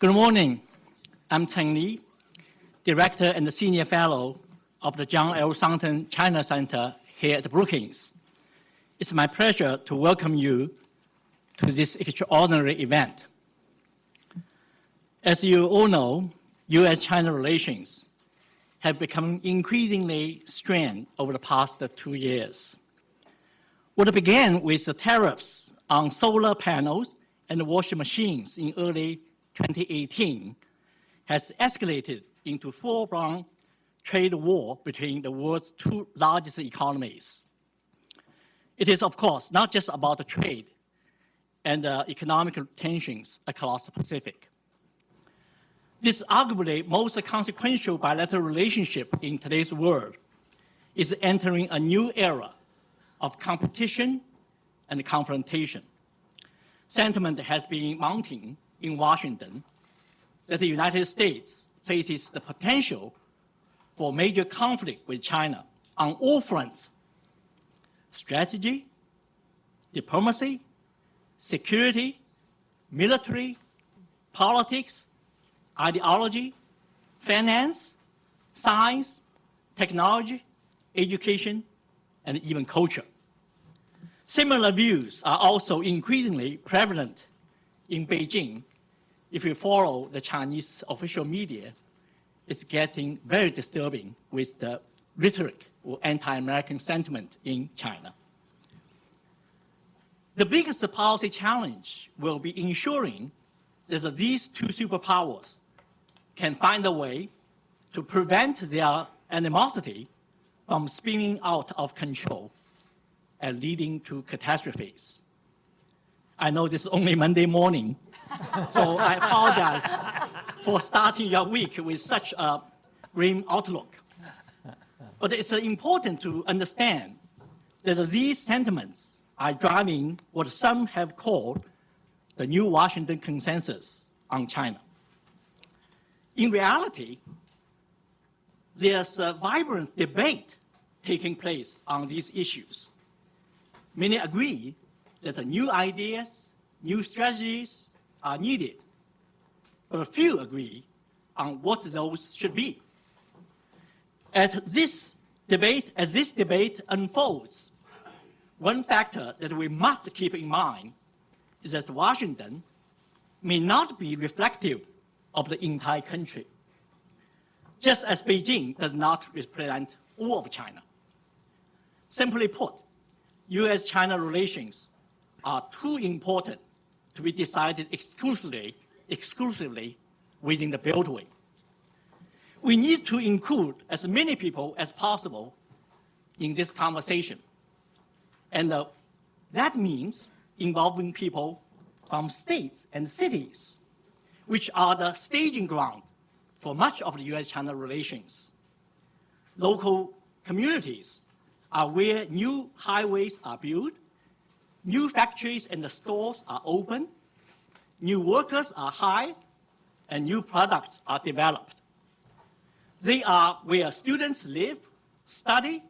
Good morning. I'm Cheng Li, Director and Senior Fellow of the John L. Thornton China Center here at Brookings. It's my pleasure to welcome you to this extraordinary event. As you all know, U.S.-China relations have become increasingly strained over the past 2 years. What began with the tariffs on solar panels and washing machines in early 2018 has escalated into full-blown trade war between the world's two largest economies. It is, of course, not just about the trade and economic tensions across the Pacific. This arguably most consequential bilateral relationship in today's world is entering a new era of competition and confrontation. Sentiment has been mounting in Washington that the United States faces the potential for major conflict with China on all fronts: strategy, diplomacy, security, military, politics, ideology, finance, science, technology, education, and even culture. Similar views are also increasingly prevalent in Beijing. If you follow the Chinese official media, it's getting very disturbing with the rhetoric or anti-American sentiment in China. The biggest policy challenge will be ensuring that these two superpowers can find a way to prevent their animosity from spinning out of control and leading to catastrophes. I know this is only Monday morning, so I apologize for starting your week with such a grim outlook. But it's important to understand that these sentiments are driving what some have called the new Washington consensus on China. In reality, there's a vibrant debate taking place on these issues. Many agree that the new ideas, new strategies are needed, but few agree on what those should be. As this debate unfolds, one factor that we must keep in mind is that Washington may not be reflective of the entire country, just as Beijing does not represent all of China. Simply put, U.S.-China relations are too important to be decided exclusively within the Beltway. We need to include as many people as possible in this conversation. And that means involving people from states and cities, which are the staging ground for much of the U.S.-China relations. Local communities are where new highways are built, new factories and the stores are open, new workers are hired, and new products are developed. They are where students live, study,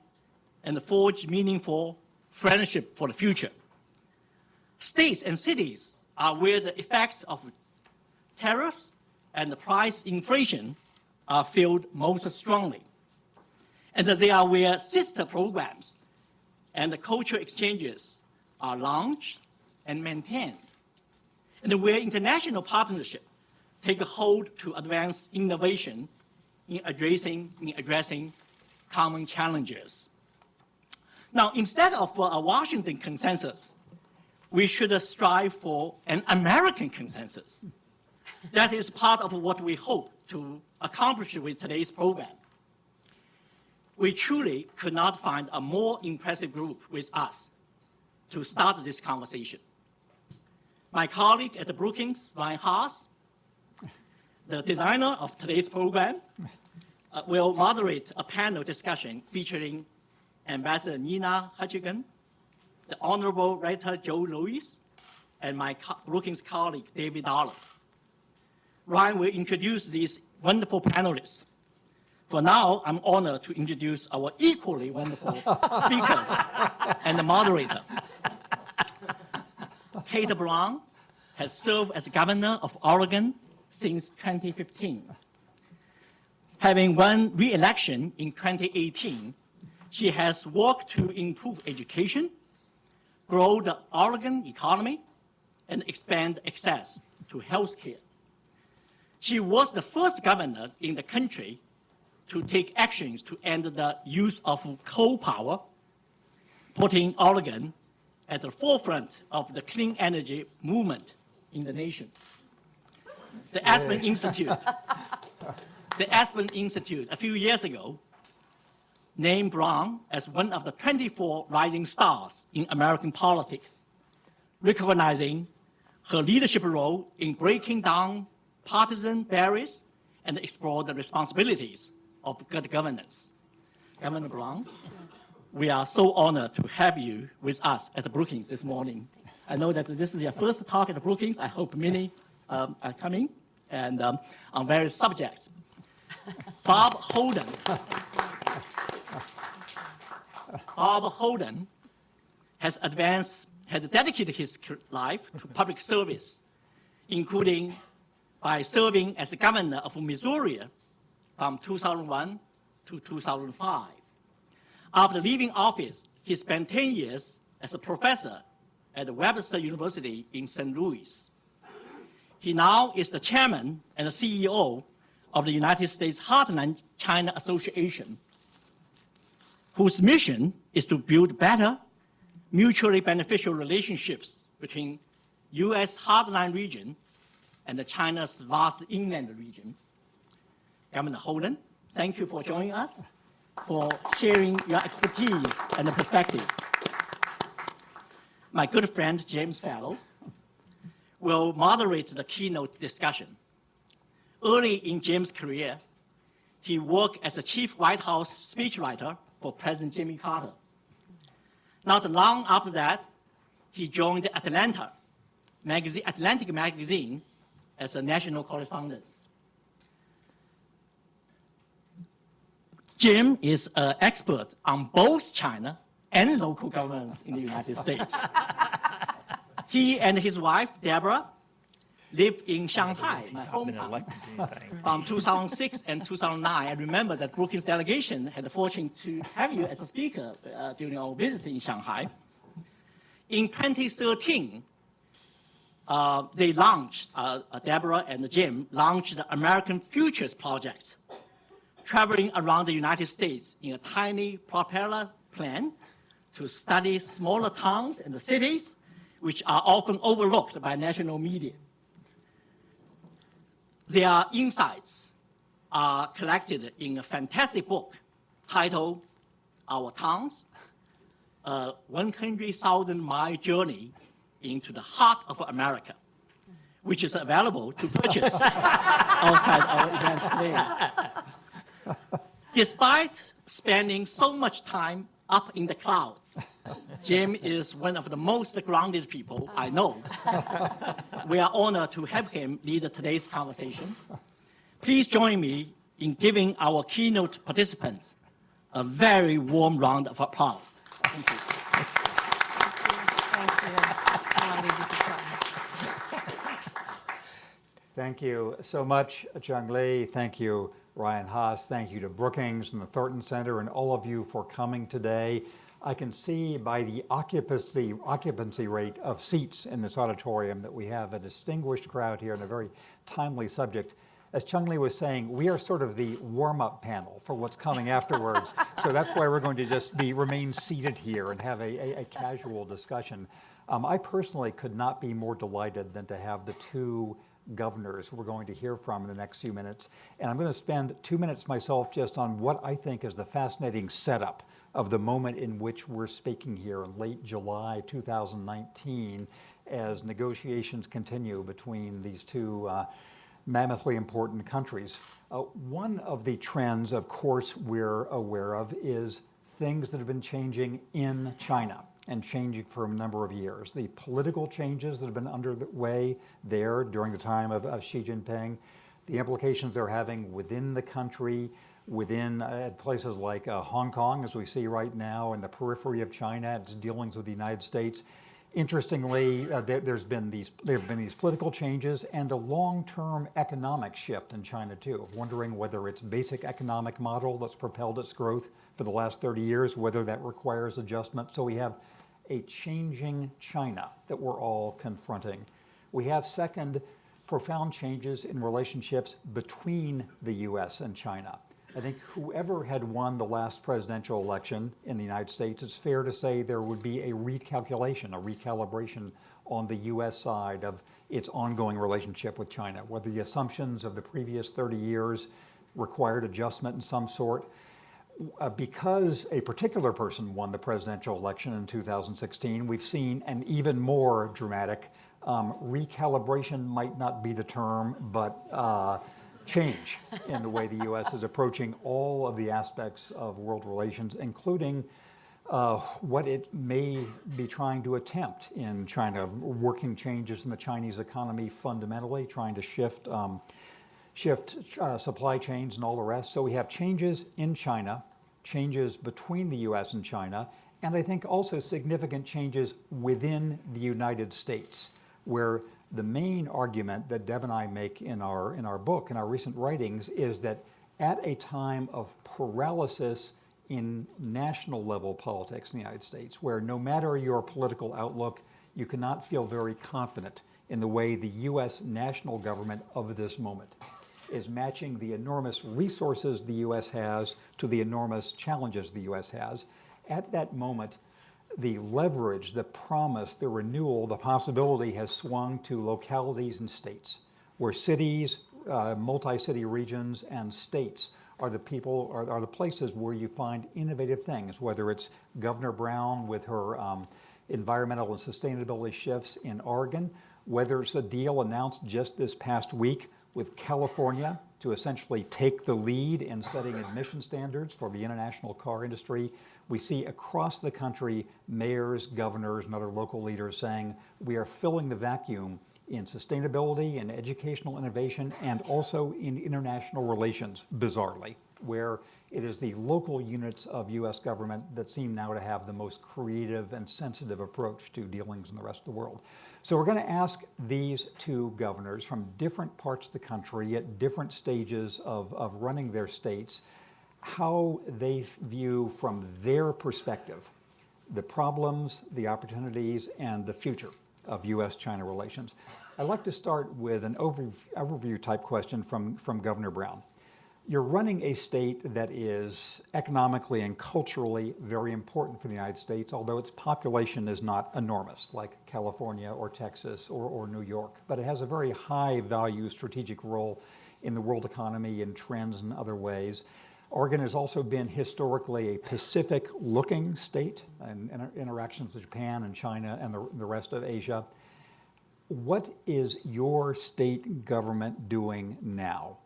and forge meaningful friendship for the future. States and cities are where the effects of tariffs and the price inflation are felt most strongly. And they are where sister programs and the cultural exchanges are launched and maintained, and where international partnership take a hold to advance innovation in addressing common challenges. Now, instead of a Washington consensus, we should strive for an American consensus. That is part of what we hope to accomplish with today's program. We truly could not find a more impressive group with us to start this conversation. My colleague at the Brookings, Ryan Haas, the designer of today's program, will moderate a panel discussion featuring Ambassador Nina Hutchigan, the Honorable Writer Joe Lewis, and my Brookings colleague, David Dollar. Ryan will introduce these wonderful panelists. For now, I'm honored to introduce our equally wonderful speakers and the moderator. Kate Brown has served as governor of Oregon since 2015. Having won re-election in 2018, she has worked to improve education, grow the Oregon economy, and expand access to health care. She was the first governor in the country to take actions to end the use of coal power, putting Oregon at the forefront of the clean energy movement in the nation. The Aspen Institute a few years ago named Brown as one of the 24 rising stars in American politics, recognizing her leadership role in breaking down partisan barriers and explore the responsibilities of good governance. Governor Brown, we are so honored to have you with us at the Brookings this morning. I know that this is your first talk at the Brookings. I hope many are coming and on various subjects. Bob Holden has dedicated his life to public service, including by serving as the governor of Missouri from 2001 to 2005. After leaving office, he spent 10 years as a professor at Webster University in St. Louis. He now is the chairman and the CEO of the United States Heartland China Association, whose mission is to build better, mutually beneficial relationships between U.S. Heartland region and China's vast inland region. Governor Holden, thank you for joining us, for sharing your expertise and perspective. My good friend, James Fallow, will moderate the keynote discussion. Early in James' career, he worked as the chief White House speechwriter for President Jimmy Carter. Not long after that, he joined Atlantic magazine as a national correspondent. Jim is an expert on both China and local governments in the United States. He and his wife, Deborah, lived in Shanghai, my hometown, from 2006 and 2009. I remember that Brookings delegation had the fortune to have you as a speaker during our visit in Shanghai. In 2013, they launched, Deborah and Jim launched the American Futures Project, traveling around the United States in a tiny propeller plane to study smaller towns and the cities, which are often overlooked by national media. Their insights are collected in a fantastic book titled Our Towns, a 100,000-mile journey into the heart of America, which is available to purchase outside our event today. Despite spending so much time up in the clouds, Jim is one of the most grounded people I know. We are honored to have him lead today's conversation. Please join me in giving our keynote participants a very warm round of applause. Thank you. Thank you so much, Chung Lee. Thank you, Ryan Haas. Thank you to Brookings and the Thornton Center and all of you for coming today. I can see by the occupancy rate of seats in this auditorium that we have a distinguished crowd here and a very timely subject. As Chung Lee was saying, we are sort of the warm-up panel for what's coming afterwards. So that's why we're going to just remain seated here and have a casual discussion. I personally could not be more delighted than to have the two governors we're going to hear from in the next few minutes. And I'm going to spend 2 minutes myself just on what I think is the fascinating setup of the moment in which we're speaking here in late July 2019 as negotiations continue between these two mammothly important countries. One of the trends, of course, we're aware of is things that have been changing in China and changing for a number of years. The political changes that have been underway there during the time of Xi Jinping, the implications they're having within the country, within places like Hong Kong, as we see right now, in the periphery of China, its dealings with the United States, Interestingly, there have been these political changes and a long-term economic shift in China too. Wondering whether its basic economic model that's propelled its growth for the last 30 years, whether that requires adjustment. So we have a changing China that we're all confronting. We have, second, profound changes in relationships between the U.S. and China. I think whoever had won the last presidential election in the United States, it's fair to say there would be a recalibration on the U.S. side of its ongoing relationship with China, whether the assumptions of the previous 30 years required adjustment in some sort. Because a particular person won the presidential election in 2016, we've seen an even more dramatic recalibration, might not be the term, but change in the way the U.S. is approaching all of the aspects of world relations, including what it may be trying to attempt in China, working changes in the Chinese economy fundamentally, trying to shift supply chains and all the rest. So we have changes in China, changes between the U.S. and China, and I think also significant changes within the United States, where the main argument that Deb and I make in our book, in our recent writings, is that at a time of paralysis in national level politics in the United States, where no matter your political outlook, you cannot feel very confident in the way the U.S. national government of this moment is matching the enormous resources the U.S. has to the enormous challenges the U.S. has. At that moment, the leverage, the promise, the renewal, the possibility has swung to localities and states, where cities, multi-city regions, and states are the places where you find innovative things, whether it's Governor Brown with her environmental and sustainability shifts in Oregon, whether it's a deal announced just this past week with California to essentially take the lead in setting emission standards for the international car industry. We see across the country mayors, governors, and other local leaders saying we are filling the vacuum in sustainability and educational innovation and also in international relations, bizarrely, where it is the local units of U.S. government that seem now to have the most creative and sensitive approach to dealings in the rest of the world. So we're going to ask these two governors from different parts of the country at different stages of running their states how they view from their perspective the problems, the opportunities, and the future of U.S.-China relations. I'd like to start with an overview type question from Governor Brown. You're running a state that is economically and culturally very important for the United States, although its population is not enormous like California or Texas or New York, but it has a very high value strategic role in the world economy in trends and other ways. Oregon has also been historically a Pacific-looking state in interactions with Japan and China and the rest of Asia. What is your state government doing now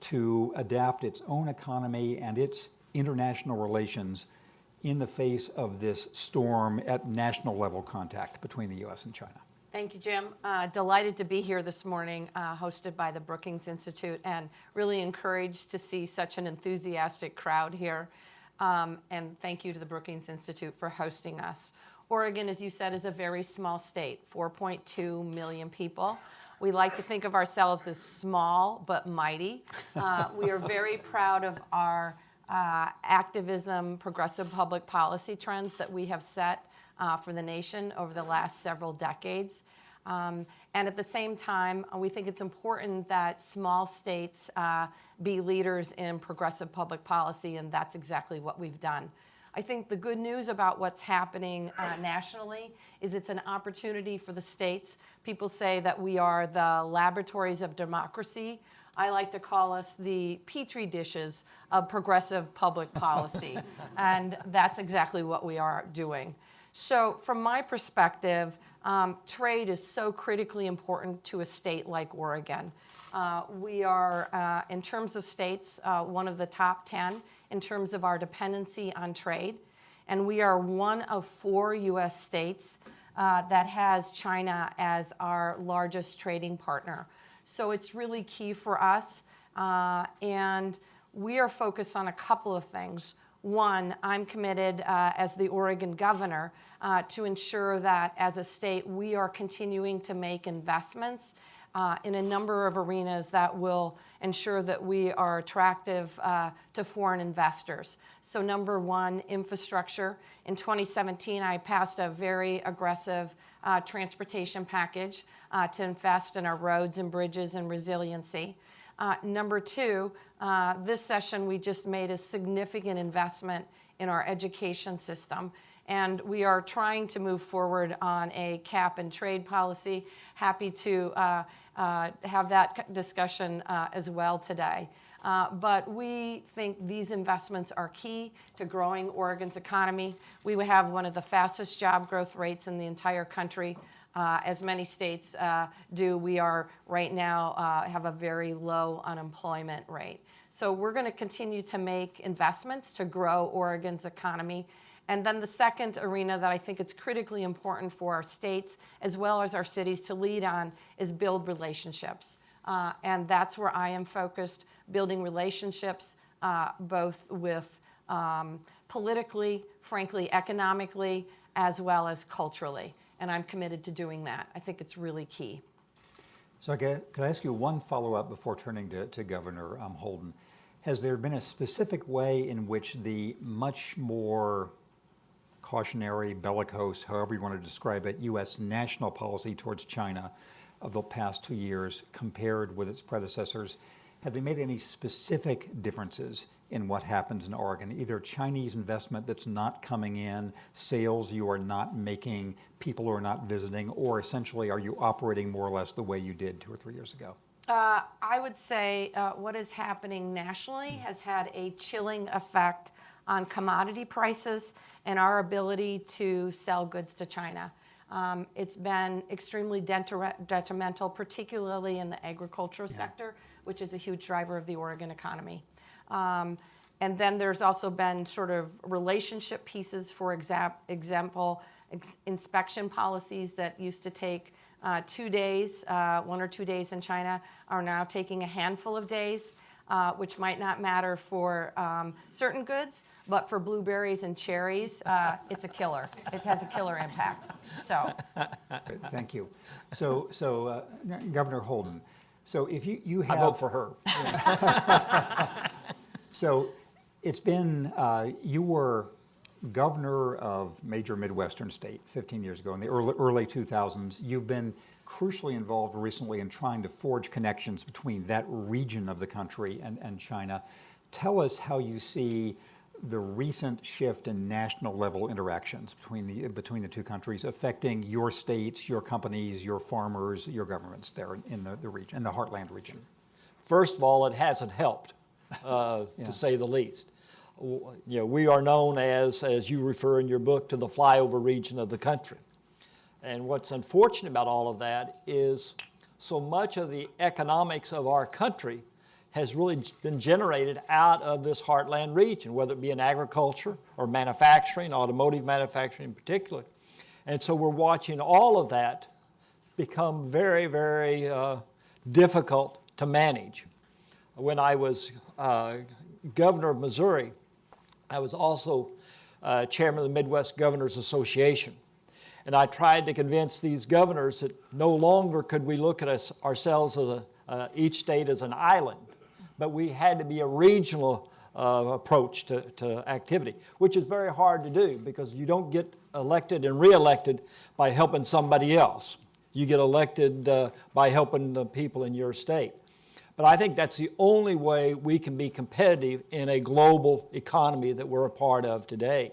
to adapt its own economy and its international relations in the face of this storm at national level contact between the U.S. and China? Thank you, Jim. Delighted to be here this morning, hosted by the Brookings Institute, and really encouraged to see such an enthusiastic crowd here. And thank you to the Brookings Institute for hosting us. Oregon, as you said, is a very small state, 4.2 million people. We like to think of ourselves as small but mighty. We are very proud of our activism, progressive public policy trends that we have set for the nation over the last several decades. And at the same time, we think it's important that small states be leaders in progressive public policy, and that's exactly what we've done. I think the good news about what's happening nationally is it's an opportunity for the states. People say that we are the laboratories of democracy. I like to call us the petri dishes of progressive public policy, and that's exactly what we are doing. So from my perspective, trade is so critically important to a state like Oregon. We are, in terms of states, one of the top 10 in terms of our dependency on trade. And we are one of 4 U.S. states that has China as our largest trading partner. So it's really key for us. And we are focused on a couple of things. One, I'm committed as the Oregon governor to ensure that as a state we are continuing to make investments in a number of arenas that will ensure that we are attractive to foreign investors. So number one, infrastructure. In 2017, I passed a very aggressive transportation package to invest in our roads and bridges and resiliency. Number two, this session we just made a significant investment in our education system, and we are trying to move forward on a cap and trade policy. Happy to have that discussion as well today. But we think these investments are key to growing Oregon's economy. We have one of the fastest job growth rates in the entire country. As many states do, we are right now have a very low unemployment rate. So we're going to continue to make investments to grow Oregon's economy. And then the second arena that I think it's critically important for our states as well as our cities to lead on is build relationships. And that's where I am focused, building relationships both with politically, frankly, economically, as well as culturally. And I'm committed to doing that. I think it's really key. So could I ask you one follow-up before turning to Governor Holden? Has there been a specific way in which the much more cautionary, bellicose, however you want to describe it, U.S. national policy towards China of the past 2 years compared with its predecessors, have they made any specific differences in what happens in Oregon? Either Chinese investment that's not coming in, sales you are not making, people who are not visiting, or essentially are you operating more or less the way you did 2 or 3 years ago? I would say what is happening nationally has had a chilling effect on commodity prices and our ability to sell goods to China. It's been extremely detrimental, particularly in the agricultural sector, which is a huge driver of the Oregon economy. And then there's also been sort of relationship pieces, for example, inspection policies that used to take 2 days, 1 or 2 days in China, are now taking a handful of days, which might not matter for certain goods, but for blueberries and cherries, it's a killer. It has a killer impact. So, thank you. So Governor Holden, so if you have... I vote for her. So it's been, you were governor of major Midwestern state 15 years ago in the early 2000s. You've been crucially involved recently in trying to forge connections between that region of the country and China. Tell us how you see the recent shift in national level interactions between the two countries affecting your states, your companies, your farmers, your governments there in the region, in the Heartland region. First of all, it hasn't helped, to say the least. You know, we are known as you refer in your book, to the flyover region of the country. And what's unfortunate about all of that is so much of the economics of our country has really been generated out of this heartland region, whether it be in agriculture or manufacturing, automotive manufacturing in particular. And so we're watching all of that become very, very difficult to manage. When I was governor of Missouri, I was also chairman of the Midwest Governors Association. And I tried to convince these governors that no longer could we look at ourselves as each state as an island, but we had to be a regional approach to activity, which is very hard to do because you don't get elected and reelected by helping somebody else. You get elected by helping the people in your state. But I think that's the only way we can be competitive in a global economy that we're a part of today.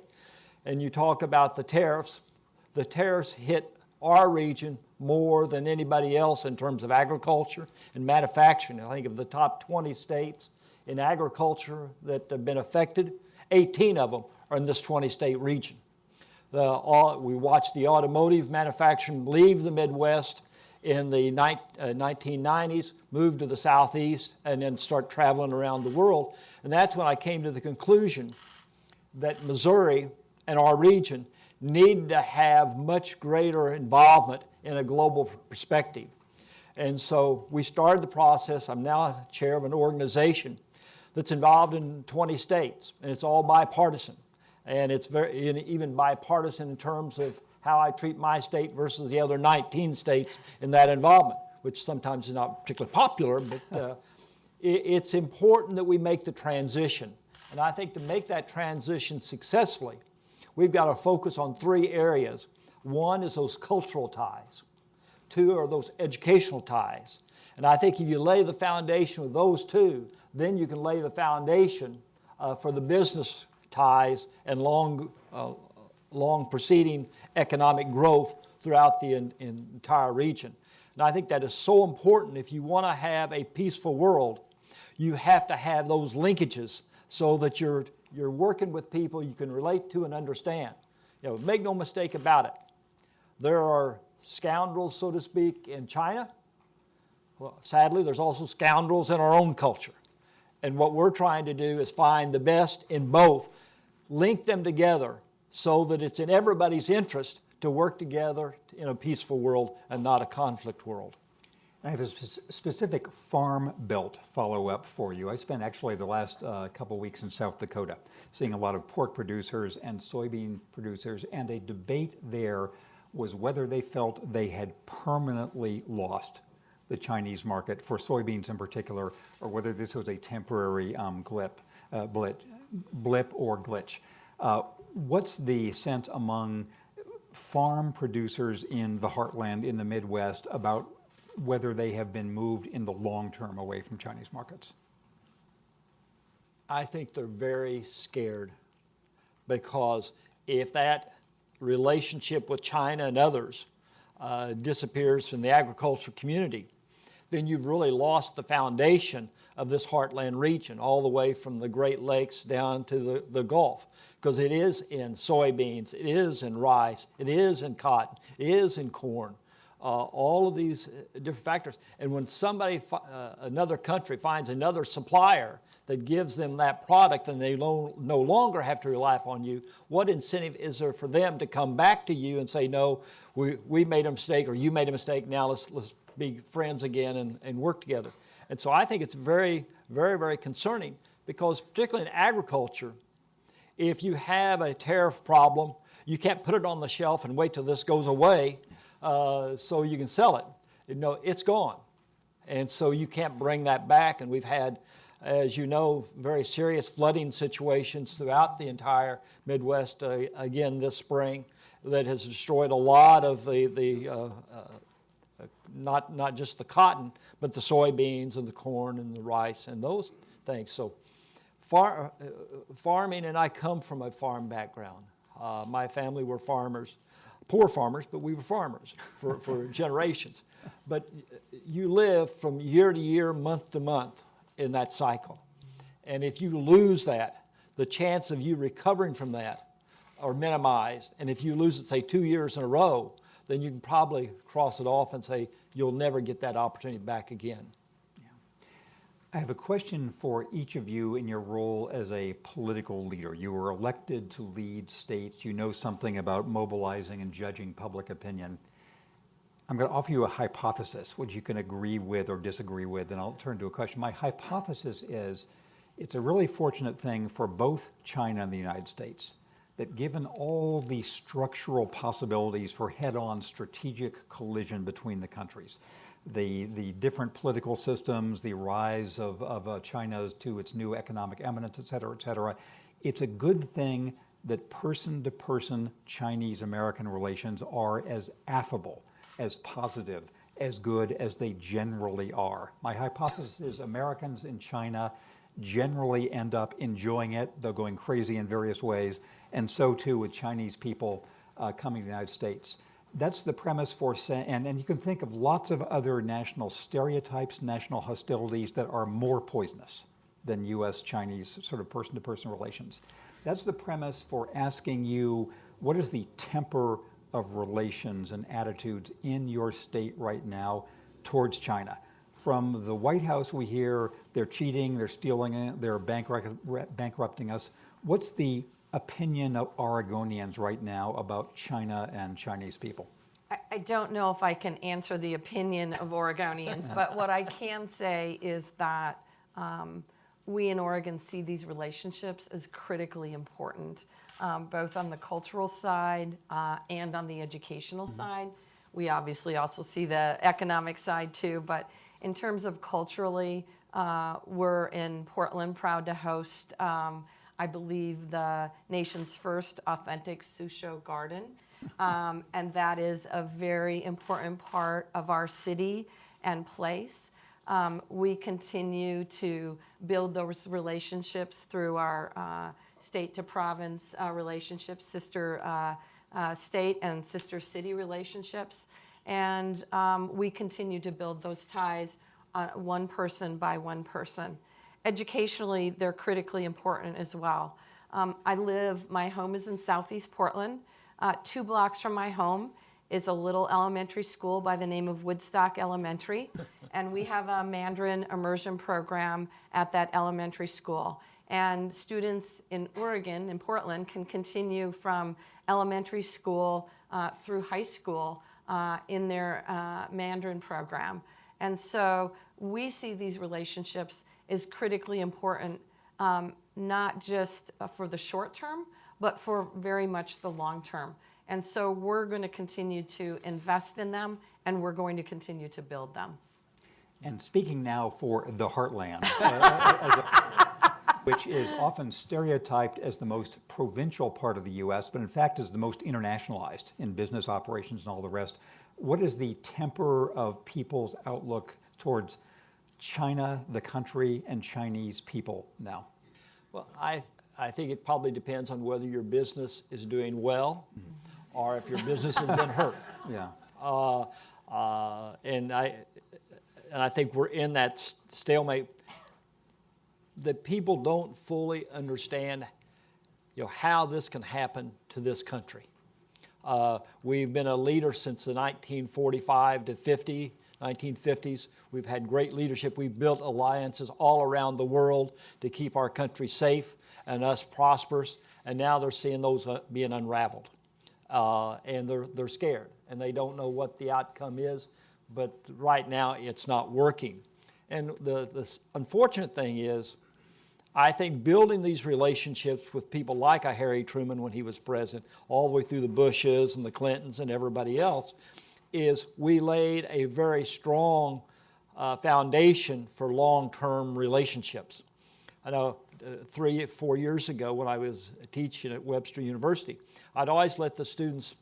And you talk about the tariffs. The tariffs hit our region more than anybody else in terms of agriculture and manufacturing. I think of the top 20 states in agriculture that have been affected, 18 of them are in this 20-state region. We watched the automotive manufacturing leave the Midwest in the 1990s, move to the Southeast, and then start traveling around the world. And that's when I came to the conclusion that Missouri and our region need to have much greater involvement in a global perspective. And so we started the process. I'm now chair of an organization that's involved in 20 states, and it's all bipartisan. And it's even bipartisan in terms of how I treat my state versus the other 19 states in that involvement, which sometimes is not particularly popular, but it's important that we make the transition. And I think to make that transition successfully, we've got to focus on 3 areas. One is those cultural ties. 2 are those educational ties. And I think if you lay the foundation with those 2, then you can lay the foundation for the business ties and long proceeding economic growth throughout the entire region. And I think that is so important. If you want to have a peaceful world, you have to have those linkages so that you're working with people you can relate to and understand. You know, make no mistake about it. There are scoundrels, so to speak, in China. Well, sadly, there's also scoundrels in our own culture. And what we're trying to do is find the best in both, link them together so that it's in everybody's interest to work together in a peaceful world and not a conflict world. I have a specific farm belt follow-up for you. I spent actually the last couple weeks in South Dakota seeing a lot of pork producers and soybean producers, and a debate there was whether they felt they had permanently lost the Chinese market for soybeans in particular, or whether this was a temporary blip or glitch. What's the sense among farm producers in the Heartland, in the Midwest, about whether they have been moved in the long term away from Chinese markets? I think they're very scared, because if that relationship with China and others disappears from the agricultural community, then you've really lost the foundation of this Heartland region, all the way from the Great Lakes down to the Gulf, because it is in soybeans, it is in rice, it is in cotton, it is in corn. All of these different factors. And when somebody, another country finds another supplier that gives them that product and they no longer have to rely upon you, what incentive is there for them to come back to you and say, no, we made a mistake, or you made a mistake, now let's be friends again and work together. And so I think it's very, very, very concerning, because particularly in agriculture, if you have a tariff problem, you can't put it on the shelf and wait till this goes away so you can sell it. No, it's gone. And so you can't bring that back. And we've had, as you know, very serious flooding situations throughout the entire Midwest again this spring that has destroyed a lot of not just the cotton, but the soybeans and the corn and the rice and those things. So farming, and I come from a farm background. My family were farmers, poor farmers, but we were farmers for generations. But you live from year to year, month to month in that cycle. And if you lose that, the chance of you recovering from that are minimized. And if you lose it, say, 2 years in a row, then you can probably cross it off and say you'll never get that opportunity back again. I have a question for each of you in your role as a political leader. You were elected to lead states. You know something about mobilizing and judging public opinion. I'm going to offer you a hypothesis, which you can agree with or disagree with, and I'll turn to a question. My hypothesis is it's a really fortunate thing for both China and the United States that, given all the structural possibilities for head-on strategic collision between the countries, the different political systems, the rise of China to its new economic eminence, et cetera, it's a good thing that person-to-person Chinese-American relations are as affable, as positive, as good as they generally are. My hypothesis is Americans in China generally end up enjoying it, though going crazy in various ways, and so too with Chinese people coming to the United States. That's the premise for saying, and you can think of lots of other national stereotypes, national hostilities that are more poisonous than U.S.-Chinese sort of person-to-person relations. That's the premise for asking you, what is the temper of relations and attitudes in your state right now towards China? From the White House, we hear they're cheating, they're stealing, they're bankrupting us. What's the opinion of Oregonians right now about China and Chinese people? I don't know if I can answer the opinion of Oregonians, but what I can say is that we in Oregon see these relationships as critically important, both on the cultural side and on the educational side. We obviously also see the economic side too, but in terms of culturally, we're in Portland proud to host, I believe, the nation's first authentic Susho garden. And that is a very important part of our city and place. We continue to build those relationships through our state to province relationships, sister state and sister city relationships. And we continue to build those ties one person by one person. Educationally, they're critically important as well. My home is in Southeast Portland. 2 blocks from my home is a little elementary school by the name of Woodstock Elementary, and we have a Mandarin immersion program at that elementary school. And students in Oregon, in Portland, can continue from elementary school through high school in their Mandarin program. And so we see these relationships as critically important, not just for the short term, but for very much the long term. And so we're going to continue to invest in them, and we're going to continue to build them. And speaking now for the Heartland, which is often stereotyped as the most provincial part of the U.S., but in fact is the most internationalized in business operations and all the rest. What is the temper of people's outlook towards China, the country, and Chinese people now? Well, I think it probably depends on whether your business is doing well or if your business has been hurt. Yeah. And I think we're in that stalemate. The people don't fully understand, how this can happen to this country. We've been a leader since the 1945 to 1950s. We've had great leadership. We've built alliances all around the world to keep our country safe and us prosperous. And now they're seeing those being unraveled. And they're scared, and they don't know what the outcome is. But right now, it's not working. And the unfortunate thing is, I think building these relationships with people like a Harry Truman when he was president, all the way through the Bushes and the Clintons and everybody else, is we laid a very strong foundation for long-term relationships. I know 3 or 4 years ago when I was teaching at Webster University, I'd always let the students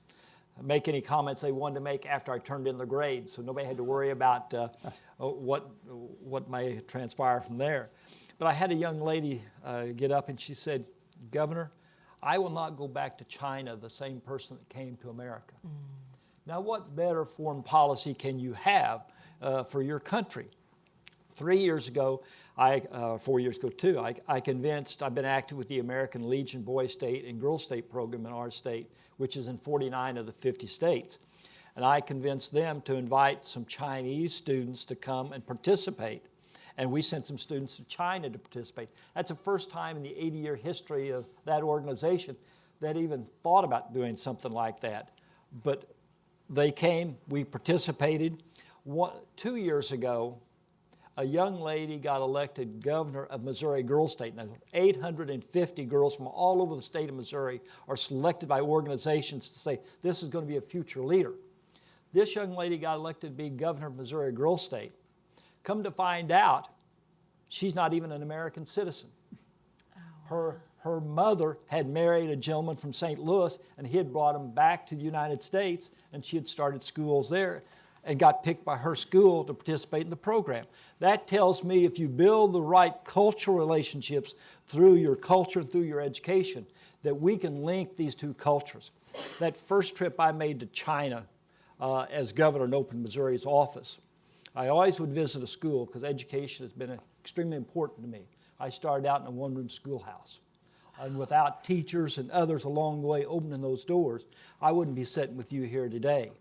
make any comments they wanted to make after I turned in the grades, so nobody had to worry about what may transpire from there. But I had a young lady get up and she said, "Governor, I will not go back to China the same person that came to America." Now, what better foreign policy can you have for your country? 3 years ago, 4 years ago too, I've been active with the American Legion Boy State and Girl State program in our state, which is in 49 of the 50 states. And I convinced them to invite some Chinese students to come and participate. And we sent some students to China to participate. That's the first time in the 80-year history of that organization that even thought about doing something like that. But they came, we participated. 2 years ago, a young lady got elected governor of Missouri Girl State. Now, 850 girls from all over the state of Missouri are selected by organizations to say, this is going to be a future leader. This young lady got elected to be governor of Missouri Girl State. Come to find out, she's not even an American citizen. Her mother had married a gentleman from St. Louis, and he had brought him back to the United States, and she had started schools there and got picked by her school to participate in the program. That tells me if you build the right cultural relationships through your culture, through your education, that we can link these two cultures. That first trip I made to China as governor and opened Missouri's office, I always would visit a school because education has been extremely important to me. I started out in a one-room schoolhouse. And without teachers and others along the way opening those doors, I wouldn't be sitting with you here today.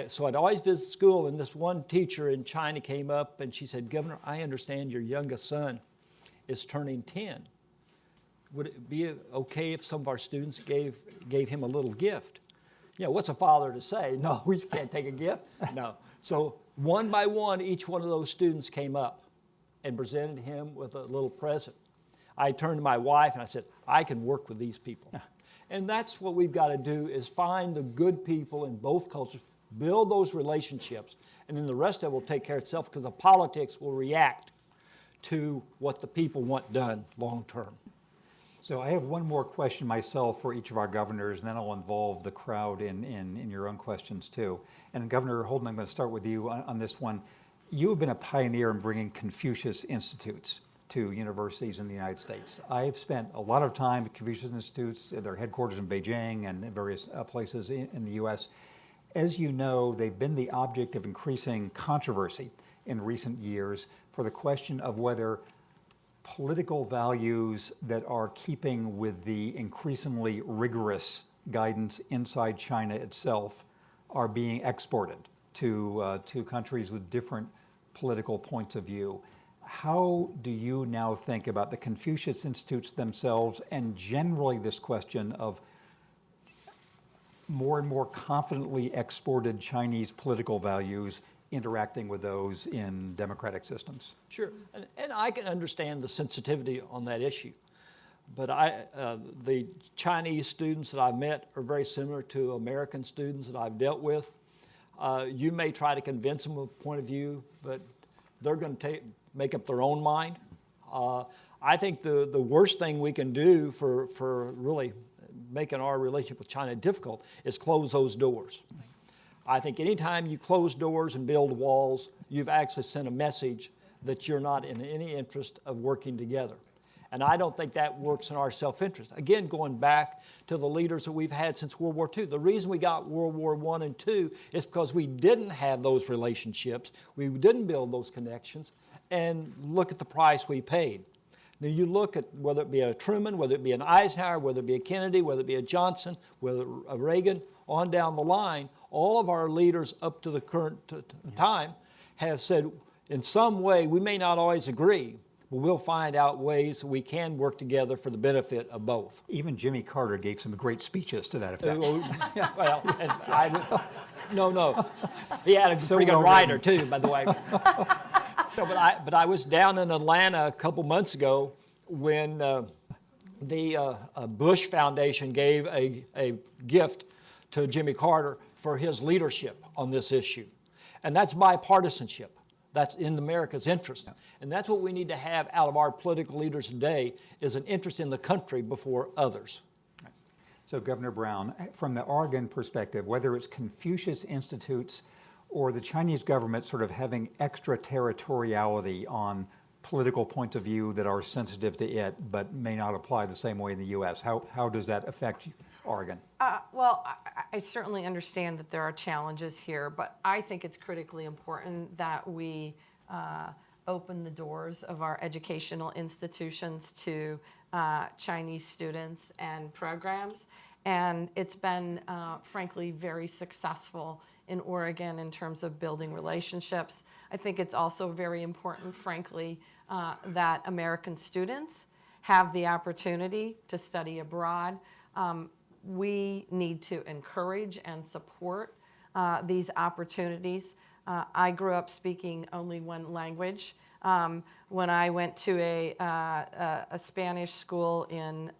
So I'd always visit school, and this one teacher in China came up and she said, "Governor, I understand your youngest son is turning 10. Would it be okay if some of our students gave him a little gift?" What's a father to say? No, we can't take a gift. No. So one by one, each one of those students came up and presented him with a little present. I turned to my wife and I said, I can work with these people. And that's what we've got to do, is find the good people in both cultures, build those relationships, and then the rest of it will take care of itself, because the politics will react to what the people want done long term. So I have one more question myself for each of our governors, and then I'll involve the crowd in your own questions too. And Governor Holden, I'm going to start with you on this one. You have been a pioneer in bringing Confucius Institutes to universities in the United States. I've spent a lot of time at Confucius Institutes, their headquarters in Beijing and various places in the US. As you know, they've been the object of increasing controversy in recent years for the question of whether political values that are keeping with the increasingly rigorous guidance inside China itself are being exported to countries with different political points of view. How do you now think about the Confucius Institutes themselves, and generally this question of more and more confidently exported Chinese political values interacting with those in democratic systems? Sure, and I can understand the sensitivity on that issue. But the Chinese students that I've met are very similar to American students that I've dealt with. You may try to convince them of a point of view, but they're going to make up their own mind. I think the worst thing we can do for really making our relationship with China difficult is close those doors. I think anytime you close doors and build walls, you've actually sent a message that you're not in any interest of working together. And I don't think that works in our self-interest. Again, going back to the leaders that we've had since World War II. The reason we got World War I and II is because we didn't have those relationships, we didn't build those connections, and look at the price we paid. Now you look at whether it be a Truman, whether it be an Eisenhower, whether it be a Kennedy, whether it be a Johnson, whether a Reagan, on down the line, all of our leaders up to the current time have said, in some way, we may not always agree, but we'll find out ways that we can work together for the benefit of both. Even Jimmy Carter gave some great speeches to that effect. Well, and no. He had a pretty good writer too, by the way. No, but I was down in Atlanta a couple months ago when the Bush Foundation gave a gift to Jimmy Carter for his leadership on this issue. And that's bipartisanship. That's in America's interest. And that's what we need to have out of our political leaders today, is an interest in the country before others. So Governor Brown, from the Oregon perspective, whether it's Confucius Institutes or the Chinese government sort of having extraterritoriality on political points of view that are sensitive to it but may not apply the same way in the U.S., how does that affect Oregon? Well, I certainly understand that there are challenges here, but I think it's critically important that we open the doors of our educational institutions to Chinese students and programs. And it's been, frankly, very successful in Oregon in terms of building relationships. I think it's also very important, frankly, that American students have the opportunity to study abroad. We need to encourage and support these opportunities. I grew up speaking only one language. When I went to a Spanish school in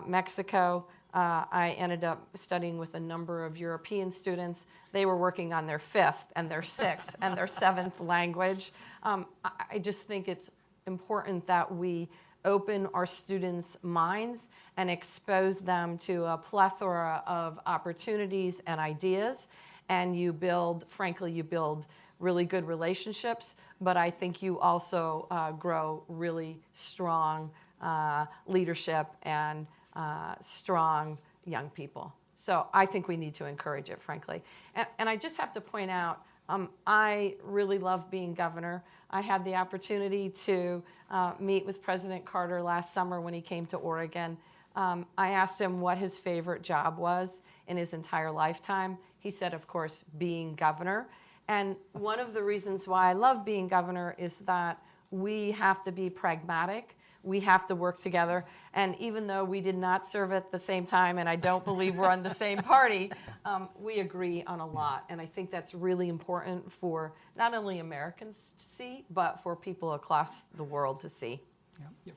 Mexico, I ended up studying with a number of European students. They were working on their fifth and their sixth and their seventh language. I just think it's important that we open our students' minds and expose them to a plethora of opportunities and ideas. And you build really good relationships, but I think you also grow really strong leadership and strong young people. So I think we need to encourage it, frankly. And I just have to point out, I really love being governor. I had the opportunity to meet with President Carter last summer when he came to Oregon. I asked him what his favorite job was in his entire lifetime. He said, of course, being governor. And one of the reasons why I love being governor is that we have to be pragmatic. we have to work together. And even though we did not serve at the same time, and I don't believe we're on the same party, we agree on a lot. And I think that's really important for not only Americans to see, but for people across the world to see. Yeah.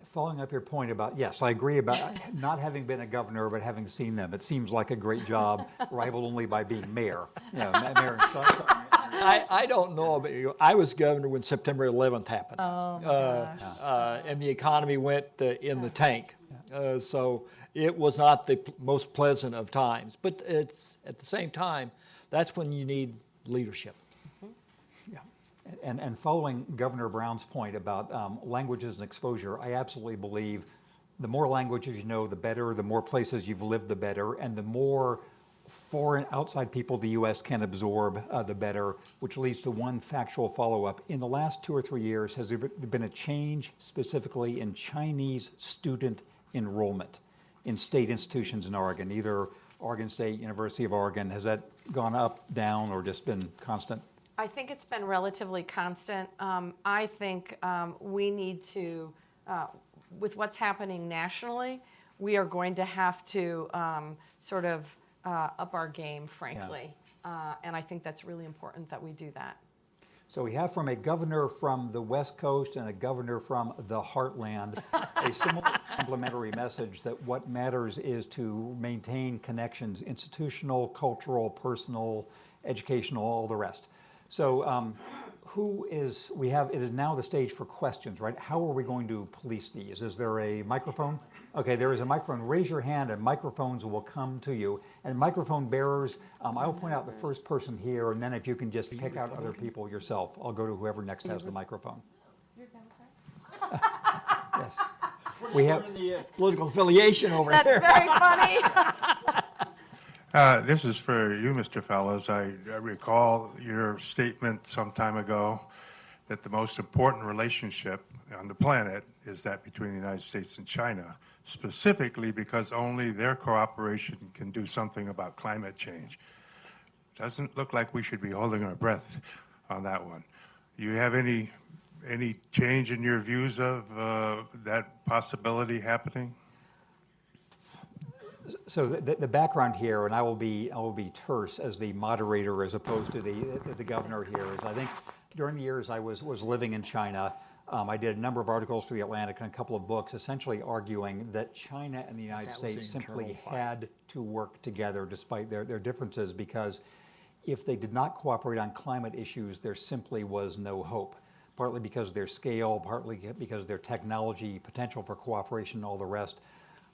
Following up your point about, yes, I agree about not having been a governor, but having seen them. It seems like a great job, rivaled only by being mayor. Mayor I don't know about you. I was governor when September 11th happened. Oh, my gosh. And the economy went in the tank. So it was not the most pleasant of times. But it's, at the same time, that's when you need leadership. Yeah. And following Governor Brown's point about languages and exposure, I absolutely believe the more languages you know, the better, the more places you've lived, the better, and the more foreign outside people the U.S. can absorb, the better, which leads to one factual follow-up. In the last 2 or 3 years, has there been a change specifically in Chinese student enrollment in state institutions in Oregon, either Oregon State, University of Oregon? Has that gone up, down, or just been constant? I think it's been relatively constant. I think we need to, with what's happening nationally, we are going to have to sort of up our game, frankly. And I think that's really important that we do that. So we have from a governor from the West Coast and a governor from the Heartland a similar complementary message that what matters is to maintain connections, institutional, cultural, personal, educational, all the rest. So it is now the stage for questions, right? How are we going to police these? Is there a microphone? Okay, there is a microphone. Raise your hand and microphones will come to you. And microphone bearers, I will point out the first person here, and then if you can just pick out other people yourself, I'll go to whoever next has the microphone. You're Democrat? Yes. We have The political affiliation over That's here. very funny. This is for you, Mr. Fellows. I recall your statement some time ago that the most important relationship on the planet is that between the United States and China, specifically because only their cooperation can do something about climate change. Doesn't look like we should be holding our breath on that one. You have any change in your views of that possibility happening? So the background here, and I will be terse as the moderator as opposed to the governor here, is I think during the years I was living in China, I did a number of articles for The Atlantic and a couple of books essentially arguing that China and the United States simply had to work together despite their differences, because if they did not cooperate on climate issues, there simply was no hope. Partly because of their scale, partly because of their technology, potential for cooperation, and all the rest.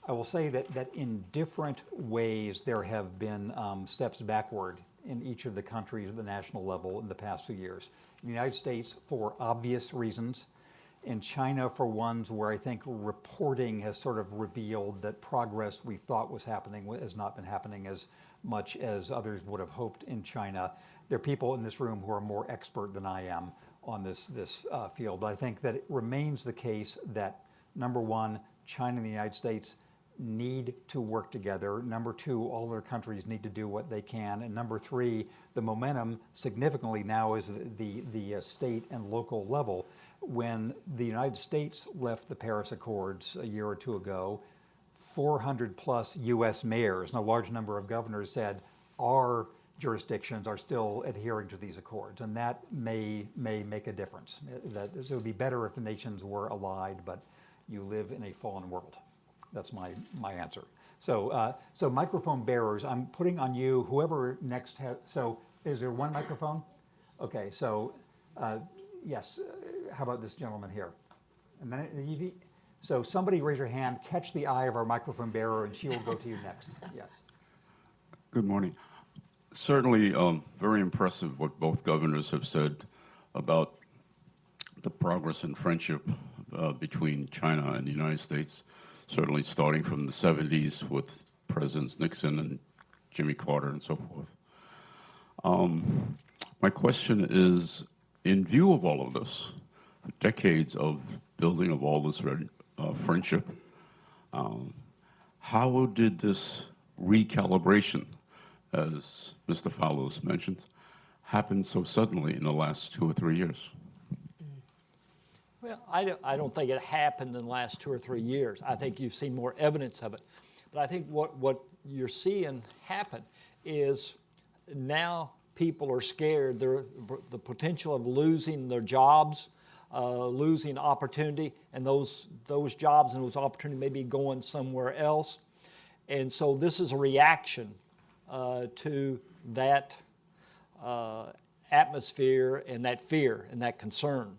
I will say that in different ways there have been steps backward in each of the countries at the national level in the past few years. In the United States, for obvious reasons. In China, for ones where I think reporting has sort of revealed that progress we thought was happening has not been happening as much as others would have hoped in China. There are people in this room who are more expert than I am on this field. But I think that it remains the case that, number one, China and the United States need to work together. Number two, all their countries need to do what they can. And number three, the momentum significantly now is the state and local level. When the United States left the Paris Accords a year or two ago, 400 plus US mayors and a large number of governors said our jurisdictions are still adhering to these accords, and that may make a difference. It would be better if the nations were allied, but you live in a fallen world. That's my answer. So microphone bearers, I'm putting on you, whoever next has, so is there one microphone? Okay, so yes, how about this gentleman here? And then, so somebody raise your hand, catch the eye of our microphone bearer, and she will go to you next. Yes. Good morning. Certainly very impressive what both governors have said about the progress in friendship between China and the United States, certainly starting from the 70s with Presidents Nixon and Jimmy Carter and so forth. My question is, in view of all of this, decades of building of all this friendship, how did this recalibration, as Mr. Fallows mentioned, happen so suddenly in the last 2 or 3 years? Well, I don't think it happened in the last 2 or 3 years. I think you've seen more evidence of it. But I think what you're seeing happen is now people are scared. The potential of losing their jobs, losing opportunity, and those jobs and those opportunities may be going somewhere else. And so this is a reaction to that atmosphere and that fear and that concern.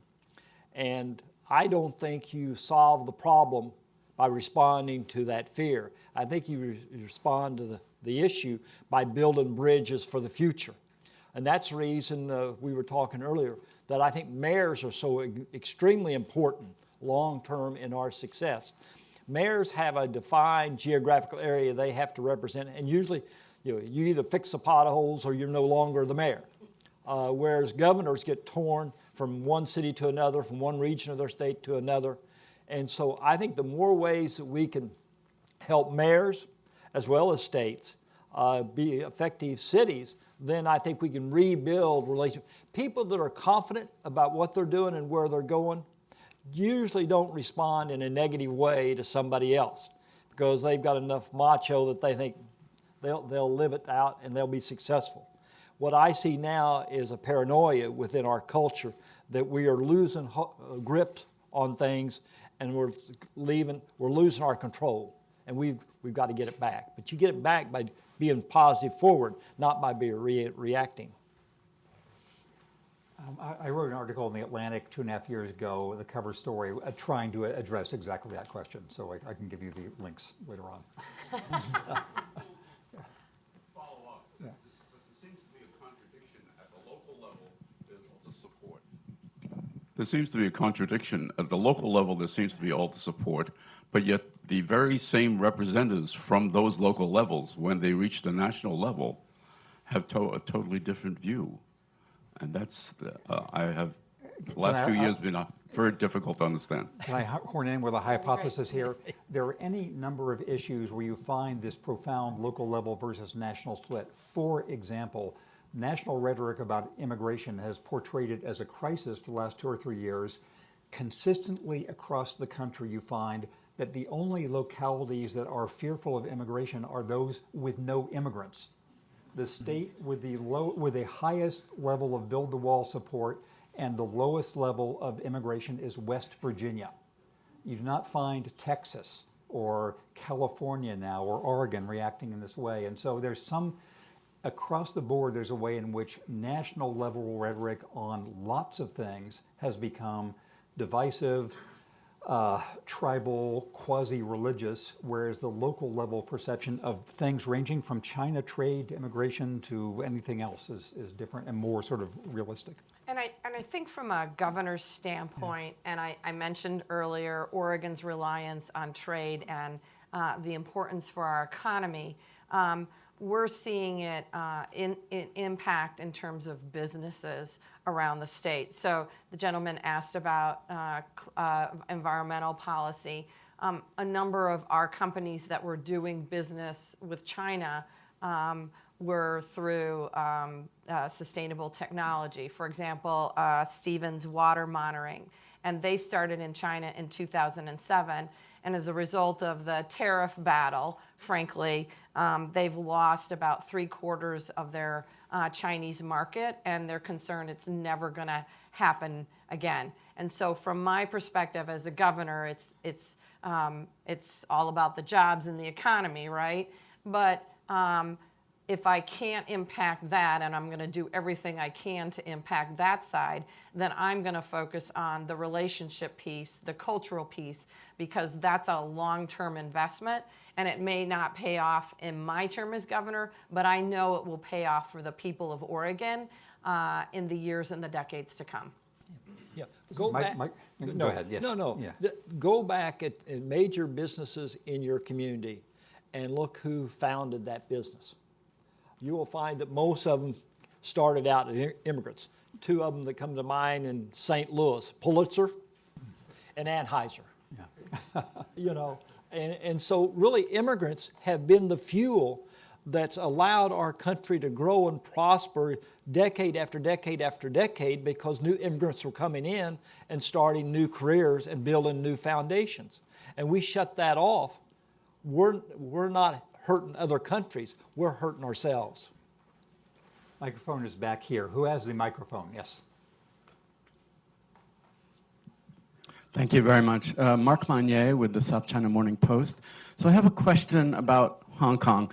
And I don't think you solve the problem by responding to that fear. I think you respond to the issue by building bridges for the future. And that's the reason we were talking earlier that I think mayors are so extremely important long-term in our success. Mayors have a defined geographical area they have to represent, and usually you either fix the potholes or you're no longer the mayor. Whereas governors get torn from one city to another, from one region of their state to another. And so I think the more ways that we can help mayors as well as states be effective cities, then I think we can rebuild relationships. People that are confident about what they're doing and where they're going usually don't respond in a negative way to somebody else because they've got enough macho that they think they'll live it out and they'll be successful. What I see now is a paranoia within our culture that we are losing grip on things and we're losing our control, and we've got to get it back. But you get it back by being positive forward, not by being reacting. I wrote an article in The Atlantic 2.5 years ago, the cover story, trying to address exactly that question. So I can give you the links later on. There seems to be a contradiction. At the local level, there seems to be all the support, but yet the very same representatives from those local levels, when they reach the national level, have a totally different view. And that's, the last few years been very difficult to understand. Can I horn in with a hypothesis here? There are any number of issues where you find this profound local level versus national split. For example, national rhetoric about immigration has portrayed it as a crisis for the last 2 or 3 years. Consistently across the country, you find that the only localities that are fearful of immigration are those with no immigrants. The state with the highest level of build-the-wall support and the lowest level of immigration is West Virginia. You do not find Texas or California now or Oregon reacting in this way. And so there's across the board, there's a way in which national level rhetoric on lots of things has become divisive, tribal, quasi-religious, whereas the local level perception of things ranging from China trade, immigration, to anything else is different and more sort of realistic. And I think from a governor's standpoint, and I mentioned earlier Oregon's reliance on trade and the importance for our economy, we're seeing it in impact in terms of businesses around the state. So the gentleman asked about environmental policy. A number of our companies that were doing business with China were through sustainable technology. For example, Stevens Water Monitoring. And they started in China in 2007. And as a result of the tariff battle, frankly, they've lost about 3/4 of their Chinese market, and they're concerned it's never going to happen again. And so, from my perspective as a governor, it's all about the jobs and the economy, right? But if I can't impact that, and I'm going to do everything I can to impact that side, then I'm going to focus on the relationship piece, the cultural piece, because that's a long-term investment, and it may not pay off in my term as governor, but I know it will pay off for the people of Oregon in the years and the decades to come. Yeah, go back. Go ahead. Yes. No. Yeah. Go back at major businesses in your community and look who founded that business. You will find that most of them started out as immigrants. 2 of them that come to mind in St. Louis, Pulitzer and Anheuser. Yeah. And so really immigrants have been the fuel that's allowed our country to grow and prosper decade after decade after decade because new immigrants were coming in and starting new careers and building new foundations. And we shut that off. We're not hurting other countries, we're hurting ourselves. Microphone is back here. Who has the microphone? Yes. Thank you very much. Mark Magnier with the South China Morning Post. So I have a question about Hong Kong,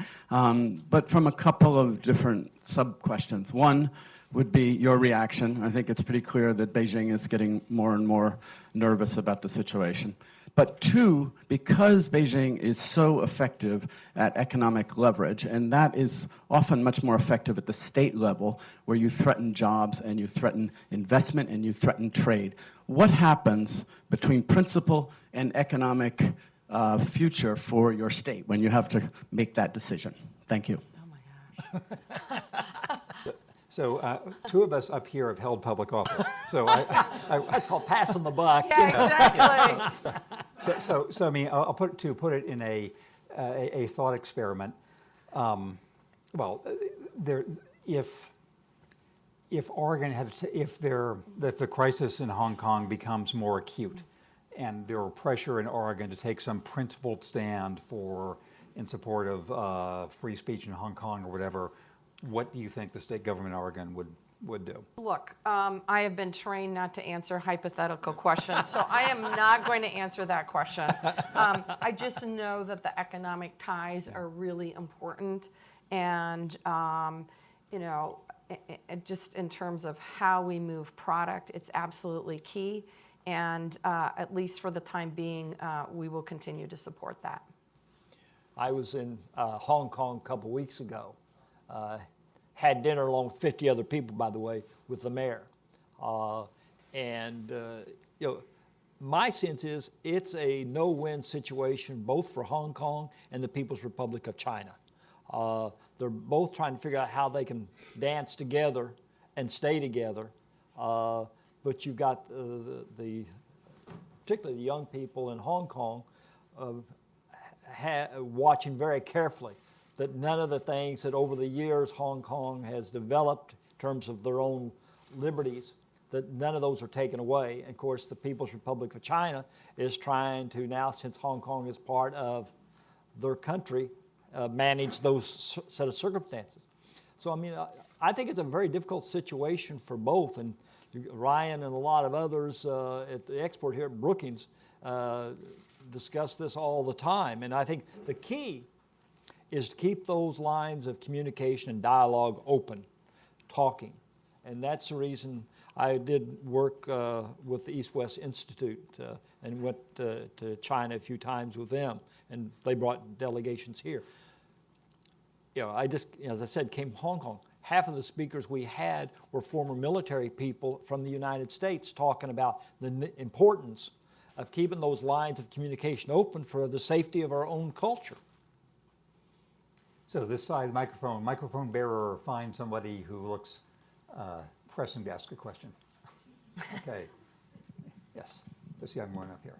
but from a couple of different sub-questions. One would be your reaction. I think it's pretty clear that Beijing is getting more and more nervous about the situation. But two, because Beijing is so effective at economic leverage, and that is often much more effective at the state level, where you threaten jobs and you threaten investment and you threaten trade. What happens between principle and economic future for your state when you have to make that decision? Thank you. Oh my gosh. So two of us up here have held public office. So That's called passing the buck. Yeah, exactly. So I mean, I'll put it in a thought experiment. Well, if Oregon had if the crisis in Hong Kong becomes more acute, and there were pressure in Oregon to take some principled stand in support of free speech in Hong Kong or whatever, what do you think the state government of Oregon would do? Look, I have been trained not to answer hypothetical questions, so I am not going to answer that question. I just know that the economic ties are really important, and you know, just in terms of how we move product, it's absolutely key. And at least for the time being, we will continue to support that. I was in Hong Kong a couple weeks ago. Had dinner along with 50 other people, by the way, with the mayor. You know, my sense is it's a no-win situation both for Hong Kong and the People's Republic of China. They're both trying to figure out how they can dance together and stay together. But you've got particularly the young people in Hong Kong watching very carefully that none of the things that over the years Hong Kong has developed in terms of their own liberties, that none of those are taken away. And of course, the People's Republic of China is trying to now, since Hong Kong is part of their country, manage those set of circumstances. So, I mean, I think it's a very difficult situation for both. And Ryan and a lot of others at the export here at Brookings discuss this all the time. And I think the key is to keep those lines of communication and dialogue open, talking. And that's the reason I did work with the East-West Institute and went to China a few times with them, and they brought delegations here. You know, I just, as I said, came to Hong Kong. Half of the speakers we had were former military people from the United States talking about the importance of keeping those lines of communication open for the safety of our own culture. So this side of the microphone bearer, find somebody who looks pressing to ask a question. Okay. Yes, this young one up here.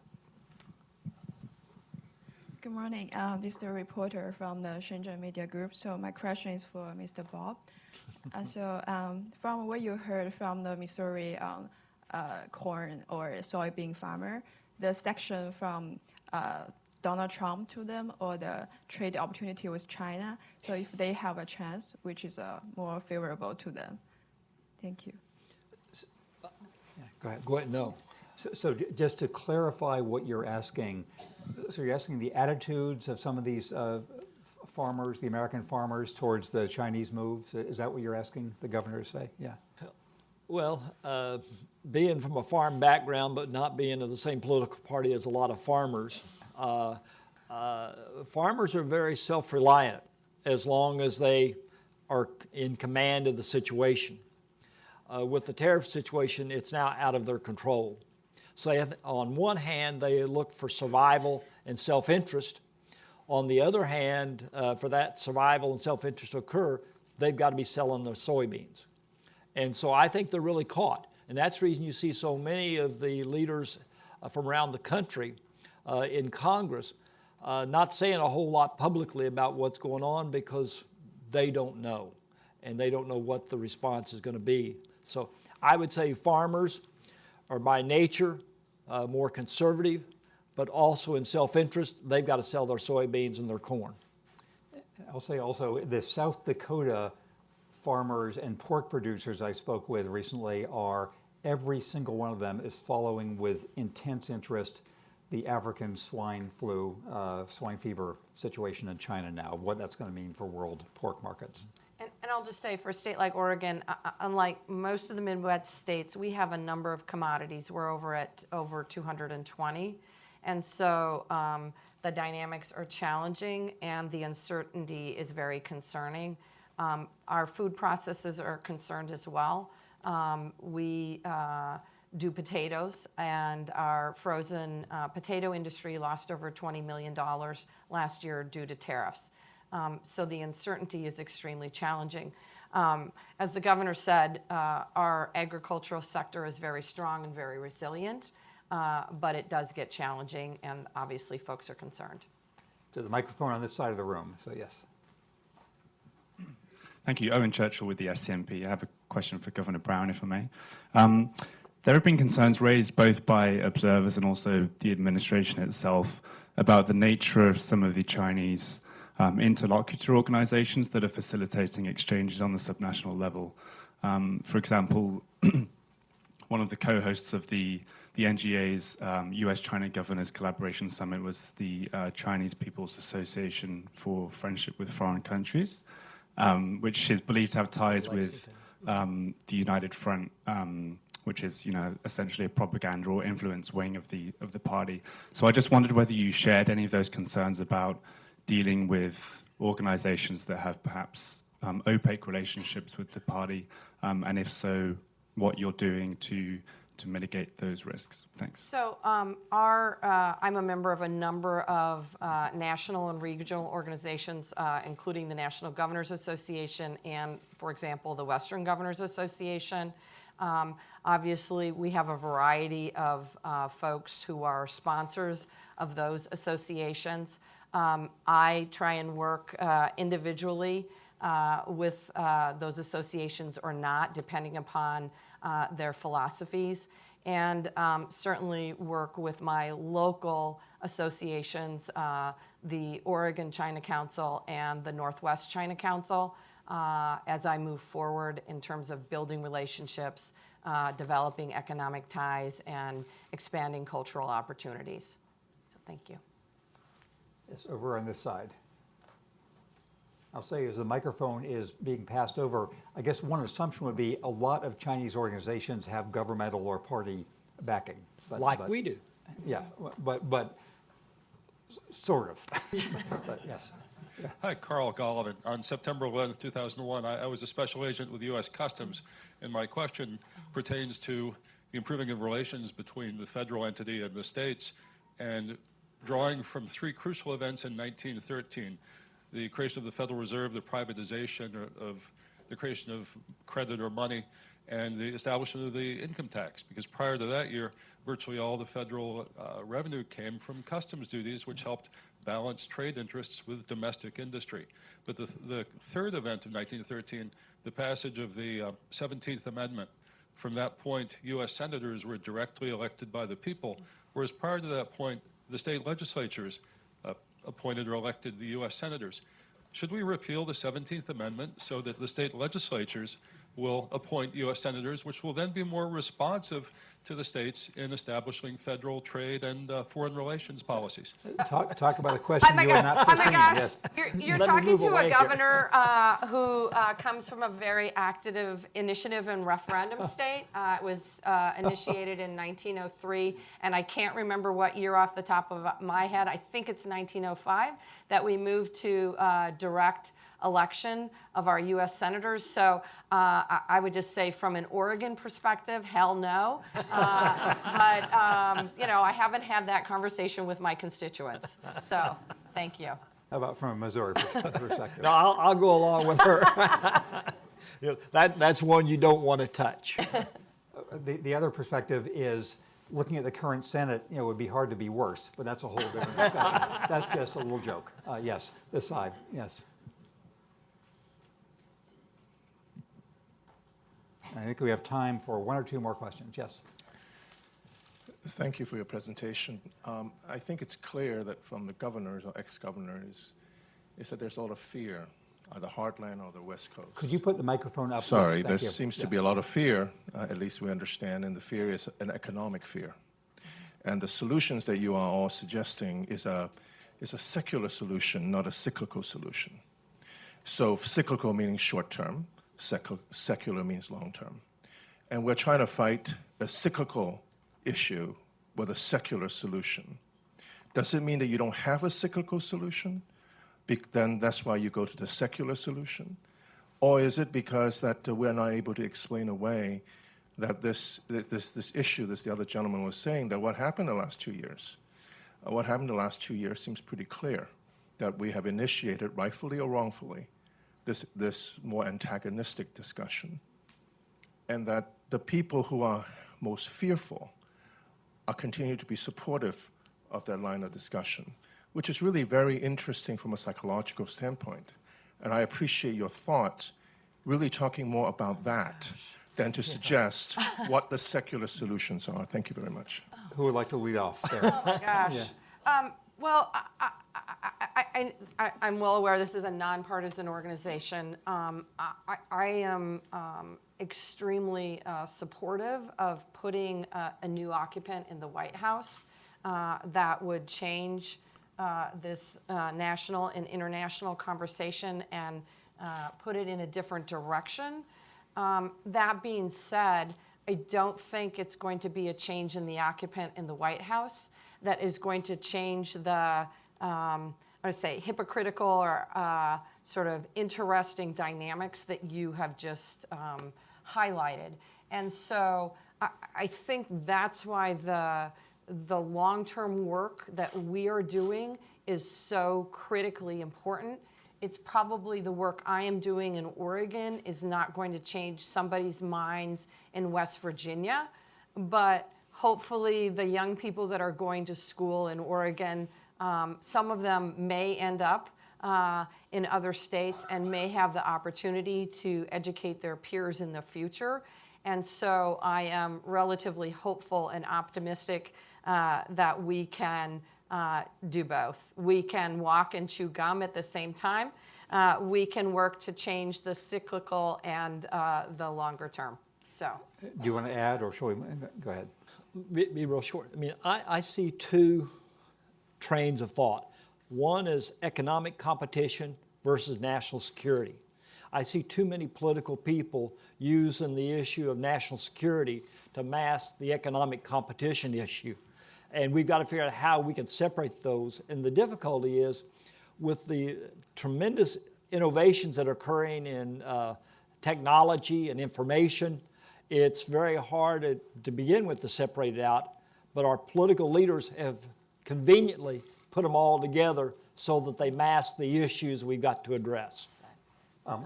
Good morning. This is the reporter from the Shenzhen Media Group. So my question is for Mr. Bob. From what you heard from the Missouri corn or soybean farmer, the section from Donald Trump to them or the trade opportunity with China, so if they have a chance, which is more favorable to them? Thank you. Yeah, go ahead. Go ahead, no. So just to clarify what you're asking, so you're asking the attitudes of some of these farmers, the American farmers, towards the Chinese moves? Is that what you're asking the governor to say? Yeah. Well, being from a farm background, but not being of the same political party as a lot of farmers, farmers are very self-reliant as long as they are in command of the situation. With the tariff situation, it's now out of their control. So on one hand, they look for survival and self-interest. On the other hand, for that survival and self-interest to occur, they've got to be selling their soybeans. And so I think they're really caught. And that's the reason you see so many of the leaders from around the country in Congress not saying a whole lot publicly about what's going on, because they don't know, and they don't know what the response is going to be. So I would say farmers are by nature more conservative, but also in self-interest, they've got to sell their soybeans and their corn. I'll say also the South Dakota farmers and pork producers I spoke with recently are, every single one of them is following with intense interest the African swine fever situation in China now, what that's going to mean for world pork markets. And I'll just say, for a state like Oregon, unlike most of the Midwest states, we have a number of commodities. We're over 220. And so the dynamics are challenging, and the uncertainty is very concerning. Our food processors are concerned as well. We do potatoes, and our frozen potato industry lost over $20 million last year due to tariffs. So the uncertainty is extremely challenging. As the governor said, our agricultural sector is very strong and very resilient, but it does get challenging, and obviously folks are concerned. So the microphone on this side of the room, so yes. Thank you. Owen Churchill with the SCMP. I have a question for Governor Brown, if I may. There have been concerns raised both by observers and also the administration itself about the nature of some of the Chinese interlocutor organizations that are facilitating exchanges on the subnational level. For example, one of the co-hosts of the NGA's US-China Governors Collaboration Summit was the Chinese People's Association for Friendship with Foreign Countries, which is believed to have ties with the United Front, which is, essentially a propaganda or influence wing of the party. So I just wondered whether you shared any of those concerns about dealing with organizations that have perhaps opaque relationships with the party, and if so, what you're doing to mitigate those risks. Thanks. So I'm a member of a number of national and regional organizations, including the National Governors Association and, for example, the Western Governors Association. Obviously, we have a variety of folks who are sponsors of those associations. I try and work individually with those associations or not, depending upon their philosophies, and certainly work with my local associations, the Oregon China Council and the Northwest China Council, as I move forward in terms of building relationships, developing economic ties, and expanding cultural opportunities. So thank you. Yes, over on this side. I'll say as the microphone is being passed over, I guess one assumption would be a lot of Chinese organizations have governmental or party backing. But we do. Yeah, but sort of. But yes. Yeah. Hi, Carl Gollin. On September 11th, 2001, I was a special agent with U.S. Customs, and my question pertains to the improving of relations between the federal entity and the states, and drawing from three crucial events in 1913. The creation of the Federal Reserve, the privatization of the creation of credit or money, and the establishment of the income tax. Because prior to that year, virtually all the federal revenue came from customs duties, which helped balance trade interests with domestic industry. But the third event of 1913, the passage of the 17th Amendment. From that point, U.S. senators were directly elected by the people, whereas prior to that point, the state legislatures appointed or elected the U.S. senators. Should we repeal the 17th Amendment so that the state legislatures will appoint U.S. senators, which will then be more responsive to the states in establishing federal trade and foreign relations policies? Talk about a question you have not foreseen. Oh my gosh, Yes. you're Let me talking move to away a here. governor who comes from a very active initiative and referendum state. It was initiated in 1903, and I can't remember what year off the top of my head. I think it's 1905 that we moved to direct election of our U.S. senators. So I would just say from an Oregon perspective, hell no. But I haven't had that conversation with my constituents. So thank you. How about from a Missouri perspective? No, I'll go along with her. That's one you don't want to touch. The other perspective is looking at the current Senate, it would be hard to be worse, but that's a whole different discussion. That's just a little joke. Yes, this side, yes. I think we have time for one or two more questions. Yes. Thank you for your presentation. I think it's clear that from the governors or ex-governors is that there's a lot of fear, either Heartland or the West Coast. Could you put the microphone up? Sorry, please? there Thank you. seems to be a lot of fear, at least we understand, and the fear is an economic fear. And the solutions that you are all suggesting is a secular solution, not a cyclical solution. So cyclical meaning short-term, secular means long-term. And we're trying to fight a cyclical issue with a secular solution. Does it mean that you don't have a cyclical solution? Then that's why you go to the secular solution? Or is it because that we're not able to explain away that this issue, the other gentleman was saying, that what happened the last 2 years? What happened the last 2 years seems pretty clear, that we have initiated, rightfully or wrongfully, this more antagonistic discussion, and that the people who are most fearful are continuing to be supportive of that line of discussion, which is really very interesting from a psychological standpoint. And I appreciate your thoughts really talking more about that than to suggest what the secular solutions are. Thank you very much. Who would like to lead off there? Oh my gosh. Well, I'm well aware this is a nonpartisan organization. I am extremely supportive of putting a new occupant in the White House that would change this national and international conversation and put it in a different direction. That being said, I don't think it's going to be a change in the occupant in the White House that is going to change the, I would say, hypocritical or sort of interesting dynamics that you have just highlighted. And so I think that's why the long-term work that we are doing is so critically important. It's probably the work I am doing in Oregon is not going to change somebody's minds in West Virginia, but hopefully the young people that are going to school in Oregon, some of them may end up in other states and may have the opportunity to educate their peers in the future. And so I am relatively hopeful and optimistic that we can do both. We can walk and chew gum at the same time. We can work to change the cyclical and the longer term. So, Do you want to add, or shall we go ahead? Be real short. I mean, I see two trains of thought. One is economic competition versus national security. I see too many political people using the issue of national security to mask the economic competition issue. And we've got to figure out how we can separate those. And the difficulty is with the tremendous innovations that are occurring in technology and information, it's very hard to begin with to separate it out. But our political leaders have conveniently put them all together so that they mask the issues we've got to address.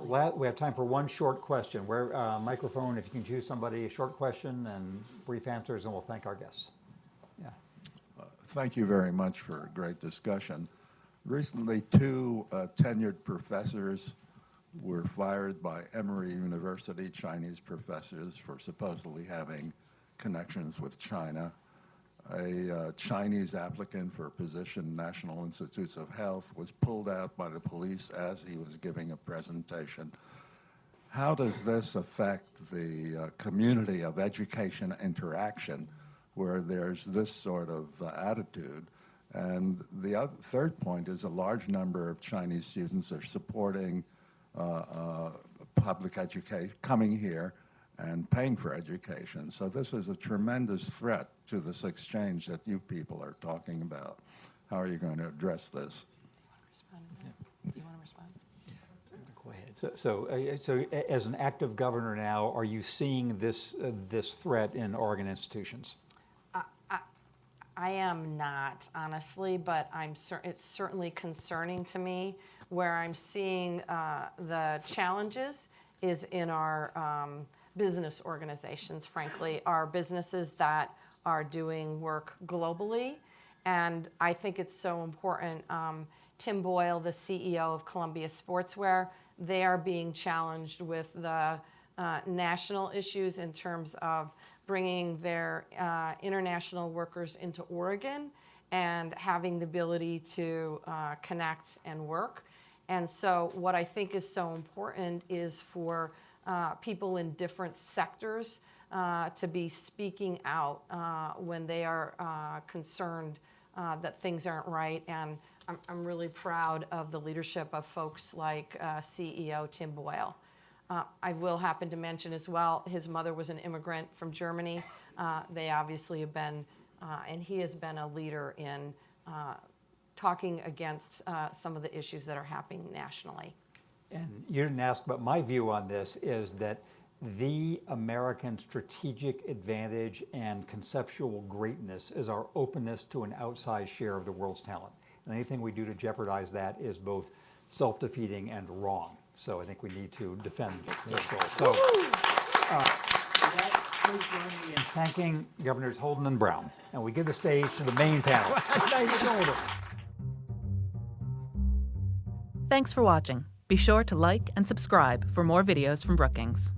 We have time for one short question. Microphone, if you can choose somebody, a short question and brief answers, and we'll thank our guests. Yeah. Thank you very much for a great discussion. Recently, two tenured professors were fired by Emory University, Chinese professors, for supposedly having connections with China. A Chinese applicant for a position in National Institutes of Health was pulled out by the police as he was giving a presentation. How does this affect the community of education interaction where there's this sort of attitude? And the third point is a large number of Chinese students are supporting public education, coming here and paying for education. So this is a tremendous threat to this exchange that you people are talking about. How are you going to address this? Do you want to respond? Go ahead. So as an active governor now, are you seeing this threat in Oregon institutions? I am not, honestly, but it's certainly concerning to me. Where I'm seeing the challenges is in our business organizations, frankly, our businesses that are doing work globally. And I think it's so important. Tim Boyle, the CEO of Columbia Sportswear, they are being challenged with the national issues in terms of bringing their international workers into Oregon and having the ability to connect and work. And so what I think is so important is for people in different sectors to be speaking out when they are concerned that things aren't right. And I'm really proud of the leadership of folks like CEO Tim Boyle. I will happen to mention as well, his mother was an immigrant from Germany. They obviously have been, and he has been a leader in talking against some of the issues that are happening nationally. And you didn't ask, but my view on this is that the American strategic advantage and conceptual greatness is our openness to an outsized share of the world's talent. And anything we do to jeopardize that is both self-defeating and wrong. So I think we need to defend this goal. So please join me in thanking Governors Holden and Brown. And we give the stage to the main panel. Thanks for watching. Be sure to like and subscribe for more videos from Brookings.